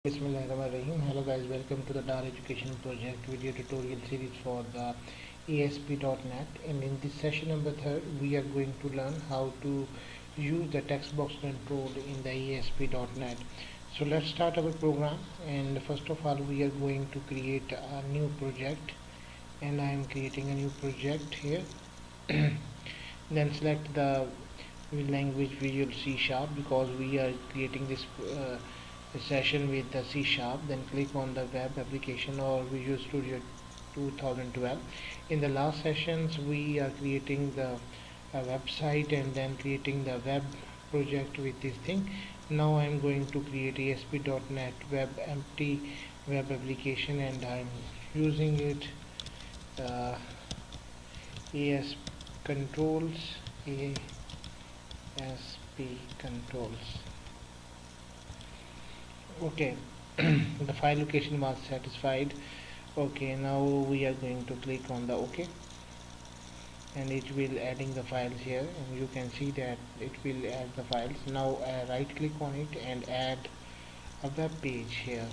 Bismillahirrahmanirrahim. Hello guys, welcome to the DAR Education Project video tutorial series for the ASP.NET, and in this session number 3 we are going to learn how to use the text box control in the ASP.NET. So let's start our program, and first of all we are going to create a new project, and I am creating a new project here. Then select the language Visual C Sharp because we are creating this session with the C Sharp. Then click on the web application or Visual Studio 2012. In the last sessions we are creating the website and then creating the web project with this thing. Now I am going to create ASP.NET web empty web application, and I am using it ASP controls, ASP controls. Okay. The file location was satisfied. Okay, now we are going to click on the OK, and it will adding the files here, and you can see that it will add the files. Now right click on it and add a web page here.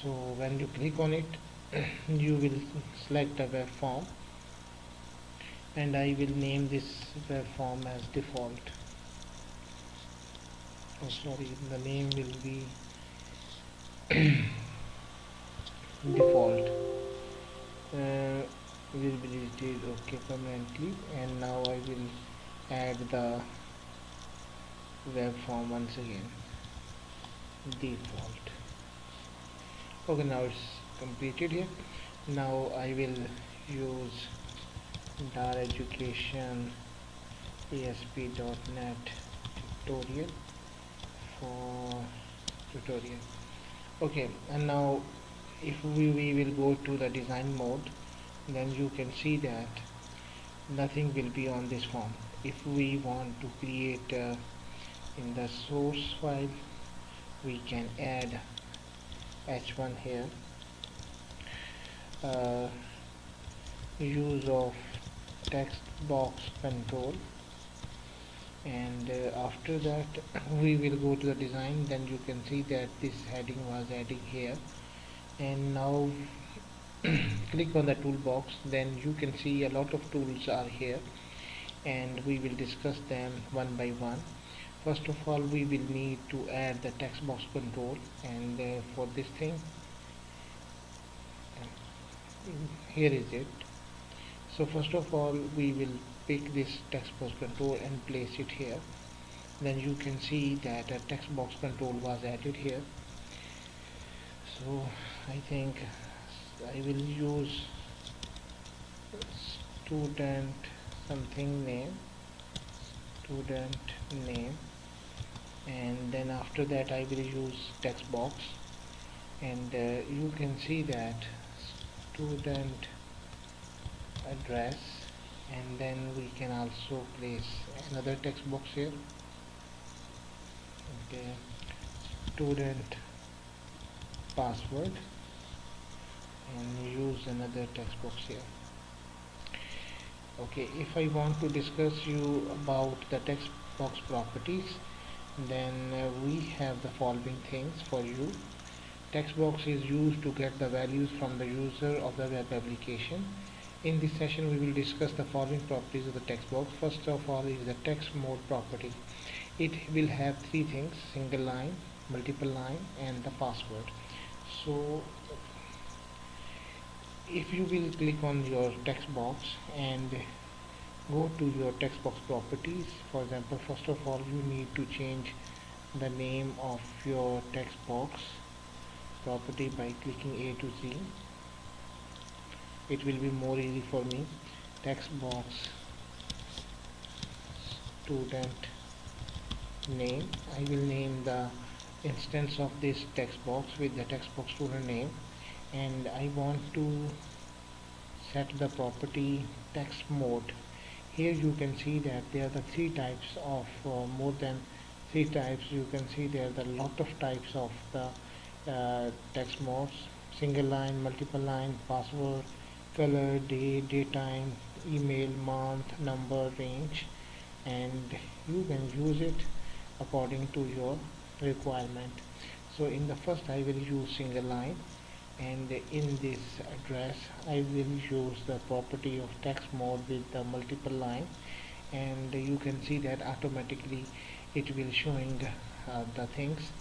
So when you click on it you will select a web form, and I will name this web form as default. Oh sorry, the name will be default, will be deleted okay permanently. And now I will add the web form once again, default. Okay, now it's completed here. Now I will use DAR Education ASP.NET tutorial for tutorial. Okay, and now if we will go to the design mode, then you can see that nothing will be on this form. If we want to create in the source file, we can add h1 here, use of text box control, and after that we will go to the design. Then you can see that this heading was added here, and now click on the toolbox. Then you can see a lot of tools are here, and we will discuss them one by one. First of all, we will need to add the text box control, and for this thing, here is it. So first of all we will pick this text box control and place it here. Then you can see that a text box control was added here. So I think I will use student something name, student name, and then after that I will use text box, and you can see that student address, and then we can also place another text box here. Okay, student password, and use another text box here. Okay, if I want to discuss you about the text box properties, then we have the following things for you. Text box is used to get the values from the user of the web application. In this session we will discuss the following properties of the text box. First of all is the text mode property. It will have three things: single line, multiple line, and the password. So if you will click on your text box and go to your text box properties, for example, first of all you need to change the name of your text box property by clicking A to Z. It will be more easy for me. Text box student name, I will name the instance of this text box with the text box student name, and I want to set the property text mode. Here you can see that there are the three types of more than three types. You can see there are a lot of types of the text modes: single line, multiple line, password, color, day, daytime, email, month, number, range, and you can use it according to your requirement. So in the first I will use single line, and in this address I will use the property of text mode with the multiple line, and you can see that automatically it will showing the things.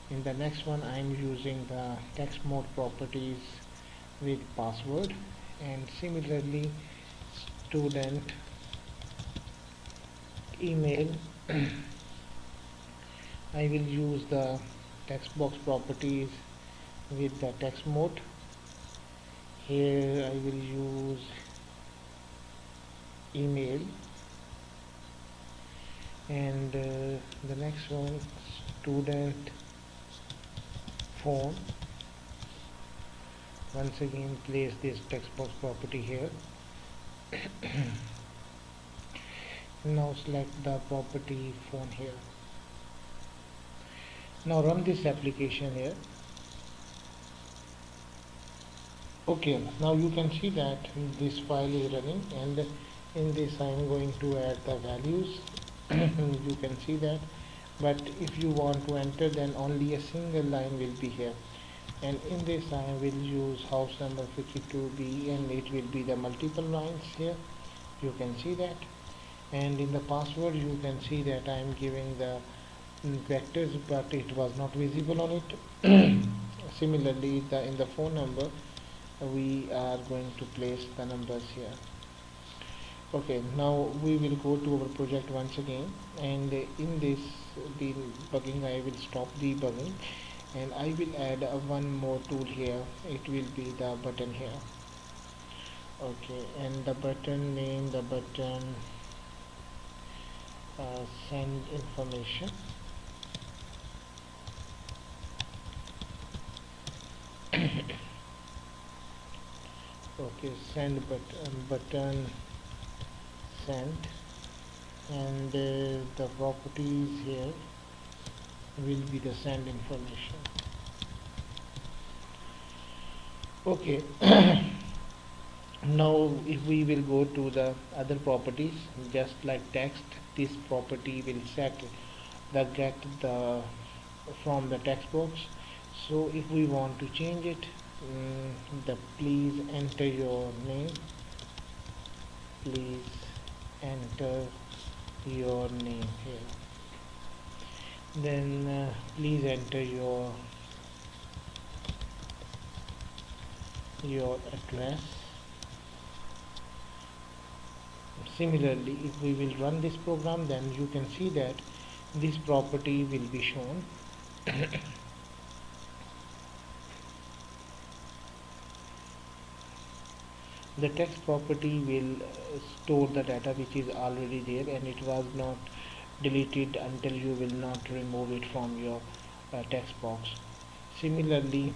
In the next one I am using the text mode properties with password, and similarly student email I will use the text box properties with the text mode. Here I will use email, and the next one student phone. Once again place this text box property here. Now select the property phone here. Now run this application here. Okay, now you can see that this file is running, and in this I am going to add the values. You can see that, but if you want to enter, then only a single line will be here, and in this I will use house number 52B, and it will be the multiple lines here. You can see that, and in the password you can see that I am giving the vectors, but it was not visible on it. Similarly, in the phone number we are going to place the numbers here. Okay, now we will go to our project once again, and in this debugging I will stop debugging, and I will add one more tool here. It will be the button here. Okay, and the button name, the button send information. Okay, send button send, and the properties here will be the send information. Okay. Now if we will go to the other properties, just like text, this property will set the get the from the text box. So if we want to change it, the please enter your name, please enter your name here, then please enter your address. Similarly, if we will run this program, then you can see that this property will be shown. The text property will store the data which is already there, and it was not deleted until you will not remove it from your text box. Similarly,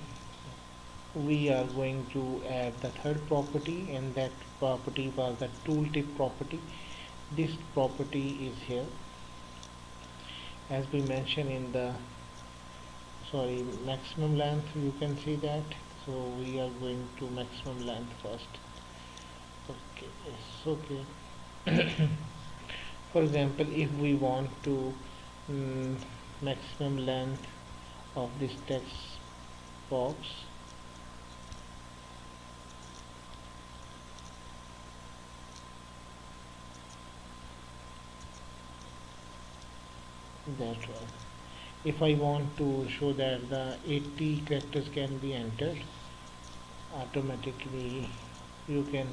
we are going to add the third property, and that property was the tooltip property. This property is here, as we mentioned in the maximum length. You can see that, so we are going to maximum length first. Okay, yes, okay. For example, if we want to maximum length of this text box, that one. If I want to show that the 80 characters can be entered automatically, you can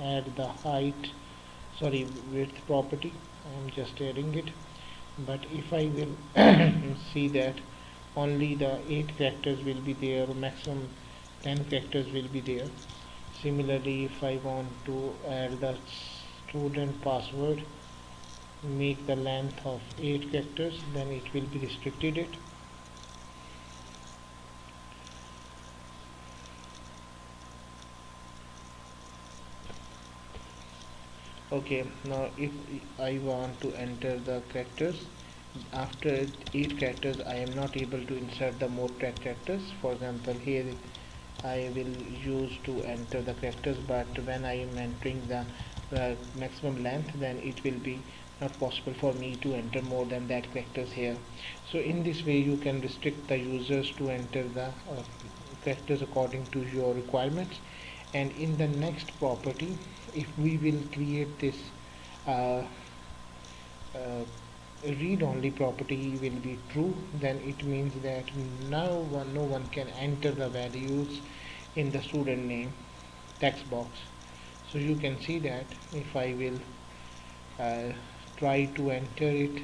add the width property. I am just adding it, but if I will see that only the 8 characters will be there, maximum 10 characters will be there. Similarly, if I want to add the student password, make the length of 8 characters, then it will be restricted it. Okay, now if I want to enter the characters, after 8 characters I am not able to insert the more characters. For example, here I will use to enter the characters, but when I am entering the maximum length, then it will be not possible for me to enter more than that characters here. So in this way you can restrict the users to enter the characters according to your requirements. And in the next property, if we will create this uh, uh, read only property will be true, then it means that no one can enter the values in the student name text box. So you can see that if I will uh, try to enter it,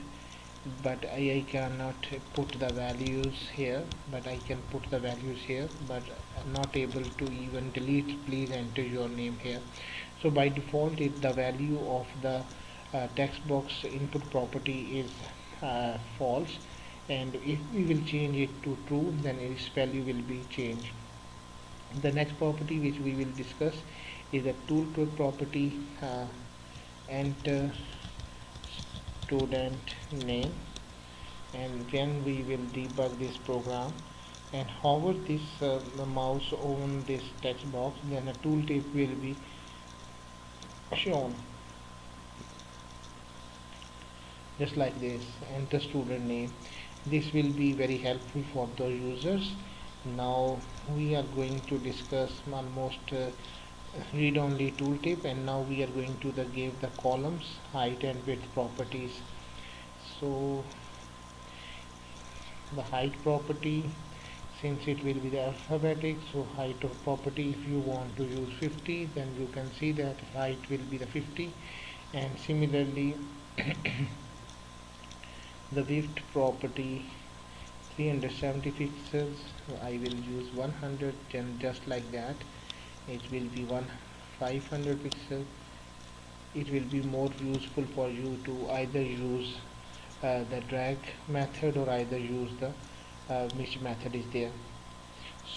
but I cannot put the values here, but I can put the values here, but I'm not able to even delete please enter your name here. So by default the value of the text box input property is false, and if we will change it to true, then its value will be changed. The next property which we will discuss is a toolkit property. Enter student name, and then we will debug this program and hover this mouse on this text box, then a tooltip will be shown just like this. Enter student name. This will be very helpful for the users. Now we are going to discuss almost read only tooltip, and now we are going to give the columns height and width properties. So the height property, since it will be the alphabetic, so height of property, if you want to use 50, then you can see that height will be the 50. And similarly the width property 370 pixels, so I will use 100, and just like that it will be 500 pixels. It will be more useful for you to either use the drag method or either use the which method is there.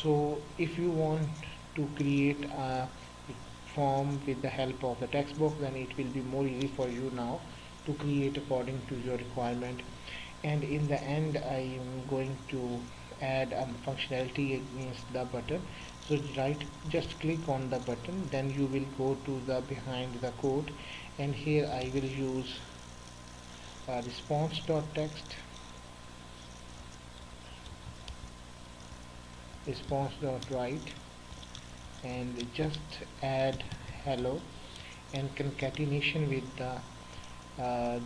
So if you want to create a form with the help of the text box, then it will be more easy for you now to create according to your requirement. And in the end I am going to add a functionality against the button. So just click on the button, then you will go to the behind the code, and here I will use response.text, response.write, and just add hello and concatenation with the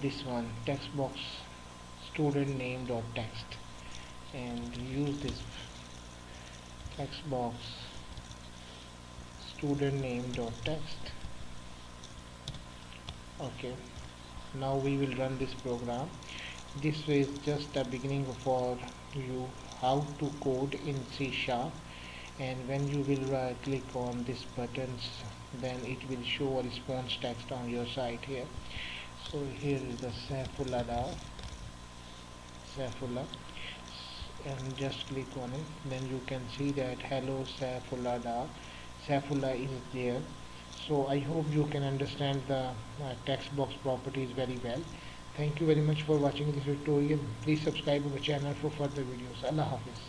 this one text box student name dot text, and use this text box student name dot text. Okay, now we will run this program. This is just a beginning for you how to code in C#, and when you will click on these buttons, then it will show a response text on your site here. So here is the Saifullah, and just click on it, then you can see that hello Saifullah, Saifullah is there. So I hope you can understand the text box properties very well. Thank you very much for watching this tutorial. Please subscribe our channel for further videos. Allah Hafiz.